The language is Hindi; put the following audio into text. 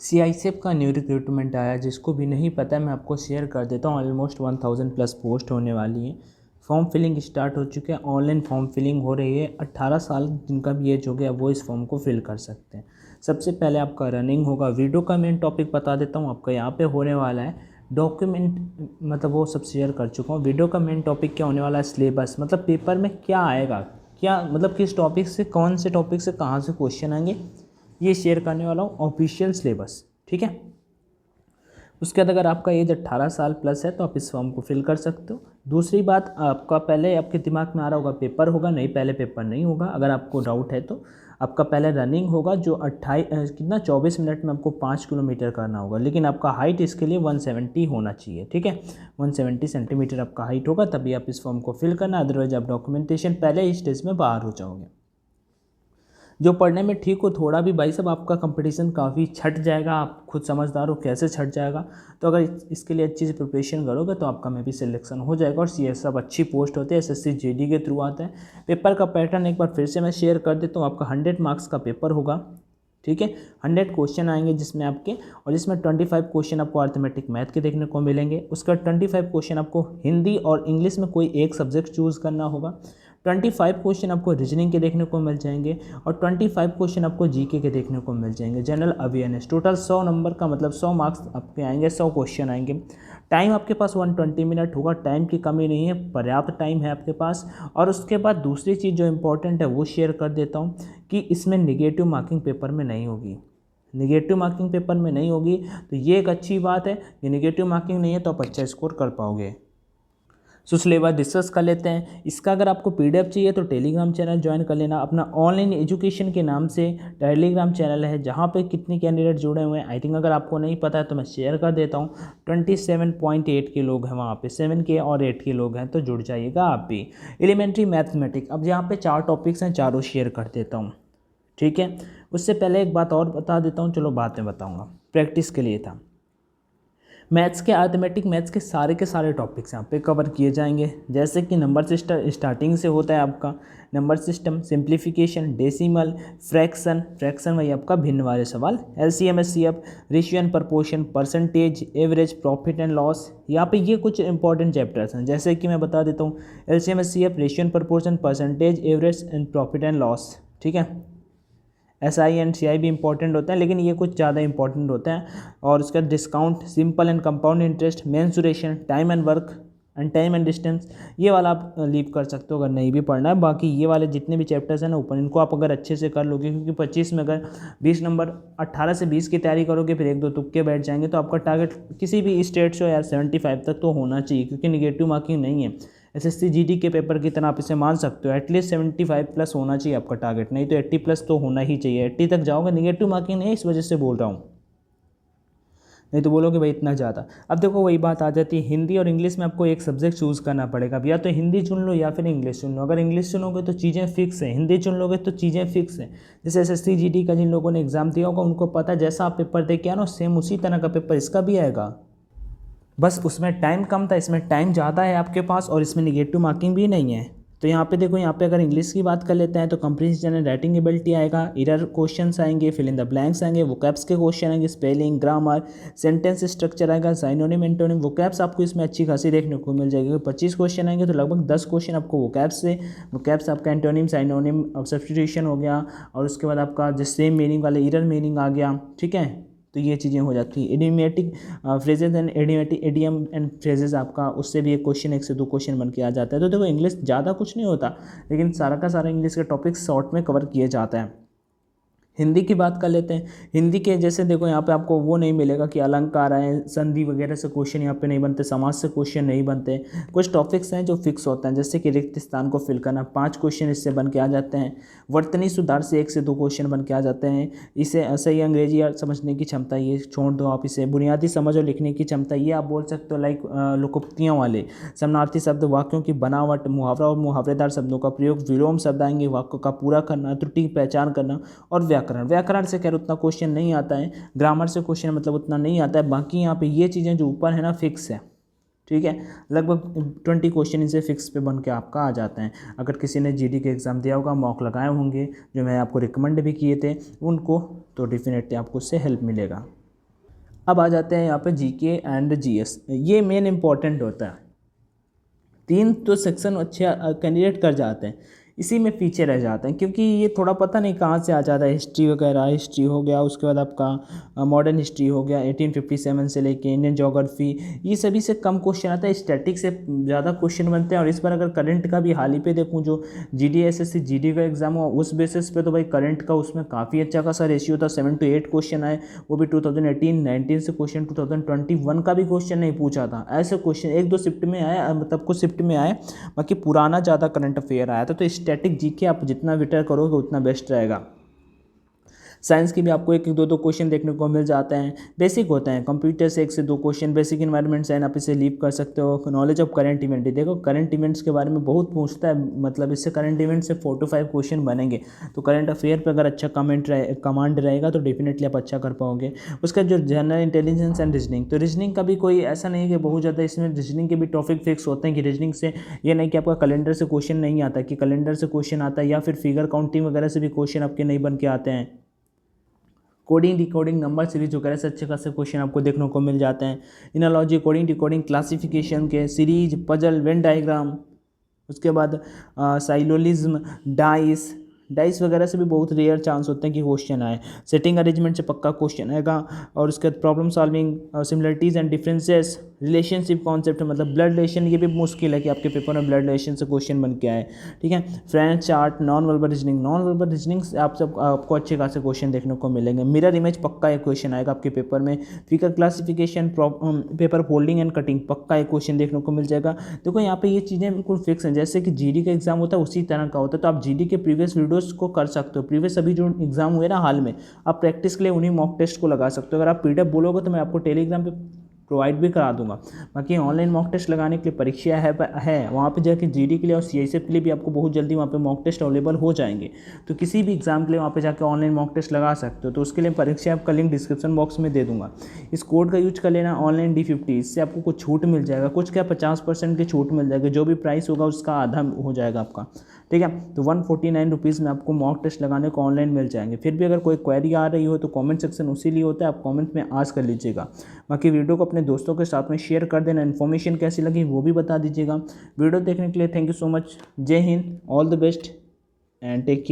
सीआईएसएफ का न्यू रिक्रूटमेंट आया, जिसको भी नहीं पता है मैं आपको शेयर कर देता हूँ। ऑलमोस्ट 1000 प्लस पोस्ट होने वाली हैं। फॉर्म फिलिंग स्टार्ट हो चुके हैं, ऑनलाइन फॉर्म फिलिंग हो रही है। 18 साल जिनका भी एज हो गया वो इस फॉर्म को फिल कर सकते हैं। सबसे पहले आपका रनिंग होगा। वीडियो का मेन टॉपिक बता देता हूँ आपका यहाँ पे होने वाला है। डॉक्यूमेंट मतलब वो सब शेयर कर चुका हूँ। वीडियो का मेन टॉपिक क्या होने वाला है, सिलेबस मतलब पेपर में क्या आएगा, क्या मतलब किस टॉपिक से, कौन से टॉपिक से कहाँ से क्वेश्चन आएंगे, ये शेयर करने वाला हूँ। ऑफिशियल सिलेबस, ठीक है। उसके बाद अगर आपका एज 18 साल प्लस है तो आप इस फॉर्म को फिल कर सकते हो। दूसरी बात, आपका पहले आपके दिमाग में आ रहा होगा पेपर होगा, नहीं पहले पेपर नहीं होगा। अगर आपको डाउट है तो आपका पहले रनिंग होगा, जो 24 मिनट में आपको 5 किलोमीटर करना होगा। लेकिन आपका हाइट इसके लिए 170 होना चाहिए, ठीक है। 170 सेंटीमीटर आपका हाइट होगा, तभी आप इस फॉर्म को फिल करना। अदरवाइज आप डॉक्यूमेंटेशन पहले ही स्टेज में बाहर हो जाओगे। जो पढ़ने में ठीक हो थोड़ा भी, भाई साहब आपका कंपटीशन काफ़ी छट जाएगा। आप खुद समझदार हो कैसे छट जाएगा। तो अगर इसके लिए अच्छी से प्रिपरेशन करोगे तो आपका में भी सिलेक्शन हो जाएगा। और सी सब अच्छी पोस्ट होते हैं, एसएससी जीडी के थ्रू आता है। पेपर का पैटर्न एक बार फिर से मैं शेयर कर देता हूँ। आपका 100 मार्क्स का पेपर होगा, ठीक है। 100 क्वेश्चन आएंगे जिसमें आपके, और जिसमें 25 क्वेश्चन आपको अर्थमेटिक मैथ के देखने को मिलेंगे। उसका 25 क्वेश्चन आपको हिंदी और इंग्लिश में कोई एक सब्जेक्ट चूज़ करना होगा। 25 क्वेश्चन आपको रीजनिंग के देखने को मिल जाएंगे, और 25 क्वेश्चन आपको जीके के देखने को मिल जाएंगे। जनरल अवेयरनेस, टोटल 100 नंबर का मतलब 100 मार्क्स आपके आएंगे, 100 क्वेश्चन आएंगे। टाइम आपके पास 120 मिनट होगा। टाइम की कमी नहीं है, पर्याप्त टाइम है आपके पास। और उसके बाद दूसरी चीज़ जो इंपॉर्टेंट है वो शेयर कर देता हूँ कि इसमें निगेटिव मार्किंग पेपर में नहीं होगी। निगेटिव मार्किंग पेपर में नहीं होगी, तो ये एक अच्छी बात है कि निगेटिव मार्किंग नहीं है तो आप अच्छा स्कोर कर पाओगे। सो सिलेबस डिस्कस कर लेते हैं। इसका अगर आपको पीडीएफ चाहिए तो टेलीग्राम चैनल ज्वाइन कर लेना। अपना ऑनलाइन एजुकेशन के नाम से टेलीग्राम चैनल है, जहाँ पे कितने कैंडिडेट जुड़े हुए हैं आई थिंक अगर आपको नहीं पता है तो मैं शेयर कर देता हूँ। 27.8 के लोग हैं वहाँ पे, 7 के और 8 के लोग हैं, तो जुड़ जाइएगा आप भी। एलिमेंट्री मैथमेटिक्स, अब यहाँ पे 4 टॉपिक्स हैं, चारों शेयर कर देता हूँ, ठीक है। उससे पहले एक बात और बता देता हूँ, चलो बाद में बताऊँगा, प्रैक्टिस के लिए था। मैथ्स के, अर्थमेटिक मैथ्स के सारे टॉपिक्स यहाँ पे कवर किए जाएंगे। जैसे कि नंबर सिस्टम स्टार्टिंग से होता है आपका, number system, simplification, decimal, fraction वही आपका भिन्न वाले सवाल, LCM HCF, ratio and proportion, percentage, average, profit and loss. यहाँ पे ये कुछ इंपॉर्टेंट चैप्टर्स हैं, जैसे कि मैं बता देता हूँ। LCM HCF, ratio and proportion, percentage, average and profit and loss, ठीक है। एसआई एंड सीआई भी इंपॉर्टेंट होता है, लेकिन ये कुछ ज़्यादा इंपॉर्टेंट होता है। और उसका discount, simple and compound interest, mensuration, time and work and time and distance, ये वाला आप लीव कर सकते हो अगर नहीं भी पढ़ना है। बाकी ये वाले जितने भी चैप्टर्स हैं ना ऊपर, इनको आप अगर अच्छे से कर लोगे, क्योंकि 25 में अगर 20 नंबर 18 से 20 की तैयारी करोगे, फिर 1-2 तुक्के बैठ जाएंगे, तो आपका टारगेट किसी भी स्टेट से यार 75 तक तो होना चाहिए, क्योंकि निगेटिव मार्किंग नहीं है। एसएससी जीडी के पेपर की तरह आप इसे मान सकते हो। एटलीस्ट 75 प्लस होना चाहिए आपका टारगेट, नहीं तो 80 प्लस तो होना ही चाहिए। 80 तक जाओगे, निगेटिव मार्किंग नहीं है इस वजह से बोल रहा हूँ, नहीं तो बोलोगे भाई इतना ज़्यादा। अब देखो वही बात आ जाती है, हिंदी और इंग्लिश में आपको एक सब्जेक्ट चूज़ करना पड़ेगा। अब या तो हिंदी चुन लो या फिर इंग्लिश चुन लो। अगर इंग्लिश चुनोगे तो चीज़ें फिक्स हैं, हिंदी चुन लोगे तो चीज़ें फिक्स हैं। जैसे एसएससी जीडी का जिन लोगों ने एग्जाम दिया होगा उनको पता है, जैसा आप पेपर दे के आना सेम उसी तरह का पेपर इसका भी आएगा। बस उसमें टाइम कम था, इसमें टाइम ज़्यादा है आपके पास, और इसमें निगेटिव मार्किंग भी नहीं है। तो यहाँ पे देखो, यहाँ पे अगर इंग्लिश की बात कर लेते हैं तो कंप्रीहेंशन एंड राइटिंग एबिलिटी आएगा, एरर क्वेश्चंस आएंगे, फिल इन द ब्लैंक्स आएंगे, वोकैब्स के क्वेश्चन आएंगे, स्पेलिंग, ग्रामर, सेंटेंस स्ट्रक्चर आएगा, साइनोनिम, एंटोनिम, वोकैब्स आपको इसमें अच्छी खासी देखने को मिल जाएगी। 25 क्वेश्चन आएंगे तो लगभग 10 क्वेश्चन आपको वोकैब्स से, वोकैब्स आपका एंटोनिम, साइनोनिम, अब सब्स्टिट्यूशन हो गया, और उसके बाद आपका जो सेम मीनिंग वाले एरर मीनिंग आ गया, ठीक है। तो ये चीज़ें हो जाती है। Idiomatic phrases and idiom and phrases आपका, उससे भी एक क्वेश्चन, 1 से 2 क्वेश्चन बन के आ जाता है। तो देखो इंग्लिश ज़्यादा कुछ नहीं होता, लेकिन सारा का सारा इंग्लिश के टॉपिक शॉर्ट में कवर किए जाता है। हिंदी की बात कर लेते हैं। हिंदी के जैसे देखो यहाँ पे आपको वो नहीं मिलेगा कि अलंकार आए, संधि वगैरह से क्वेश्चन यहाँ पे नहीं बनते, समाज से क्वेश्चन नहीं बनते। कुछ टॉपिक्स हैं जो फिक्स होते हैं, जैसे कि रिक्त स्थान को फिल करना, 5 क्वेश्चन इससे बन के आ जाते हैं। वर्तनी सुधार से 1 से 2 क्वेश्चन बन के आ जाते हैं। इसे सही अंग्रेजी या समझने की क्षमता, ये छोड़ दो आप इसे। बुनियादी समझ और लिखने की क्षमता, ये आप बोल सकते हो लाइक लोकोक्तियों वाले, समानार्थी शब्द, वाक्यों की बनावट, मुहावरा और मुहावरेदार शब्दों का प्रयोग, विलोम शब्द आएंगे, वाक्यों का पूरा करना, त्रुटि की पहचान करना, और व्याकरण से खैर उतना क्वेश्चन नहीं आता है। ग्रामर से क्वेश्चन मतलब उतना नहीं आता है। बाकी यहाँ पे ये चीज़ें जो ऊपर है ना फिक्स है, ठीक है। लगभग 20 क्वेश्चन इनसे फिक्स पे बन के आपका आ जाते हैं। अगर किसी ने जीडी के एग्ज़ाम दिया होगा, मॉक लगाए होंगे जो मैं आपको रिकमेंड भी किए थे उनको, तो डेफिनेटली आपको उससे हेल्प मिलेगा। अब आ जाते हैं यहाँ पे जीके एंड जीएस, ये मेन इंपॉर्टेंट होता है। 3 तो सेक्शन अच्छे कैंडिडेट कर जाते हैं, इसी में पीछे रह जाते हैं, क्योंकि ये थोड़ा पता नहीं कहाँ से आ जाता है। हिस्ट्री वगैरह, हिस्ट्री हो गया, उसके बाद आपका मॉडर्न हिस्ट्री हो गया 1857 से लेके इंडियन ज्योग्राफी, ये सभी से कम क्वेश्चन आता है, स्टैटिक से ज़्यादा क्वेश्चन बनते हैं। और इस बार अगर करंट का भी हाल ही पे देखूँ, जो GD SSC GD का एग्जाम हुआ उस बेसिस पे, तो भाई करंट का उसमें काफ़ी अच्छा खासा रेशियो था, 7 to 8 क्वेश्चन आए, वो भी 2018-19 से क्वेश्चन, 2021 का भी क्वेश्चन नहीं पूछा था। ऐसे क्वेश्चन 1-2 शिफ्ट में आए, मतलब कुछ शिफ्ट में आए, बाकी पुराना ज़्यादा करंट अफेयर आया था। तो स्टैटिक जीके आप जितना बेटर करोगे उतना बेस्ट रहेगा। साइंस के भी आपको 1-2 क्वेश्चन देखने को मिल जाते हैं, बेसिक होते हैं। कंप्यूटर से 1 से 2 क्वेश्चन, बेसिक इन्वायरमेंट साइंस आप इसे लीव कर सकते हो। नॉलेज ऑफ करंट इवेंट, देखो करंट इवेंट्स के बारे में बहुत पूछता है, मतलब इससे करंट इवेंट से 4 to 5 क्वेश्चन बनेंगे। तो करंट अफेयर पर अगर अच्छा कमांड रहेगा तो डेफिनेटली आप अच्छा कर पाओगे। उसका जो जनरल इंटेलिजेंस एंड रीजनिंग, तो रीजनिंग का भी कोई ऐसा नहीं है कि बहुत ज़्यादा इसमें रीजनिंग के भी टॉपिक फिक्स होते हैं कि रीजनिंग से ये नहीं कि आपका कैलेंडर से क्वेश्चन नहीं आता, कि कैलेंडर से क्वेश्चन आता है या फिर फिगर काउंटिंग वगैरह से भी क्वेश्चन आपके नहीं बन के आते हैं। कोडिंग डिकोडिंग नंबर सीरीज वगैरह से अच्छे खासे क्वेश्चन आपको देखने को मिल जाते हैं। इनोलॉजी, कोडिंग डिकोडिंग, क्लासिफिकेशन के सीरीज, पजल, वेन डायग्राम, उसके बाद साइलोलिज्म, डाइस वगैरह से भी बहुत रेयर चांस होते हैं कि क्वेश्चन आए। सेटिंग अरेंजमेंट से पक्का क्वेश्चन आएगा। और उसके बाद problem solving, similarities and differences, relationship concept, मतलब ब्लड रिलेशन, ये भी मुश्किल है कि आपके पेपर में ब्लड रिलेशन से क्वेश्चन बन के आए, ठीक है। French chart, non verbal reasoning से आपको अच्छे खासे क्वेश्चन देखने को मिलेंगे। मिरर इमेज पक्का एक क्वेश्चन आएगा आपके पेपर में। Figure classification, paper folding and cutting, पक्का एक क्वेश्चन देखने को मिल जाएगा। देखो यहाँ पे ये चीज़ें बिल्कुल फिक्स हैं, जैसे कि जीडी का एग्जाम होता है उसी तरह का होता है। तो आप जीडी के प्रीवियस वीडियोस को कर सकते हो, प्रीवियस अभी जो एग्जाम हुए ना हाल में, आप प्रैक्टिस के लिए उन्हीं मॉक टेस्ट को लगा सकते हो। अगर आप PDF बोलोगे तो मैं आपको टेलीग्राम पे प्रोवाइड भी करा दूंगा। बाकी ऑनलाइन मॉक टेस्ट लगाने के लिए परीक्षा है वहाँ पे जाके जीडी के लिए और CISF के लिए भी आपको बहुत जल्दी वहाँ पे मॉक टेस्ट अवेलेबल हो जाएंगे। तो किसी भी एग्जाम के लिए वहाँ पे जाके ऑनलाइन मॉक टेस्ट लगा सकते हो। तो उसके लिए परीक्षा आपका लिंक डिस्क्रिप्शन बॉक्स में दे दूंगा। इस कोड का यूज कर लेना ऑनलाइन D50, इससे आपको कुछ छूट मिल जाएगा, कुछ क्या 50% की छूट मिल जाएगी, जो भी प्राइस होगा उसका आधा हो जाएगा आपका, ठीक है। तो 149 रुपीज़ में आपको मॉक टेस्ट लगाने को ऑनलाइन मिल जाएंगे। फिर भी अगर कोई क्वेरी आ रही हो तो कमेंट सेक्शन उसी लिए होता है, आप कमेंट में आस्क कर लीजिएगा। बाकी वीडियो को अपने दोस्तों के साथ में शेयर कर देना। इन्फॉर्मेशन कैसी लगी वो भी बता दीजिएगा। वीडियो देखने के लिए thank you so much. Jai Hind, all the best and take care.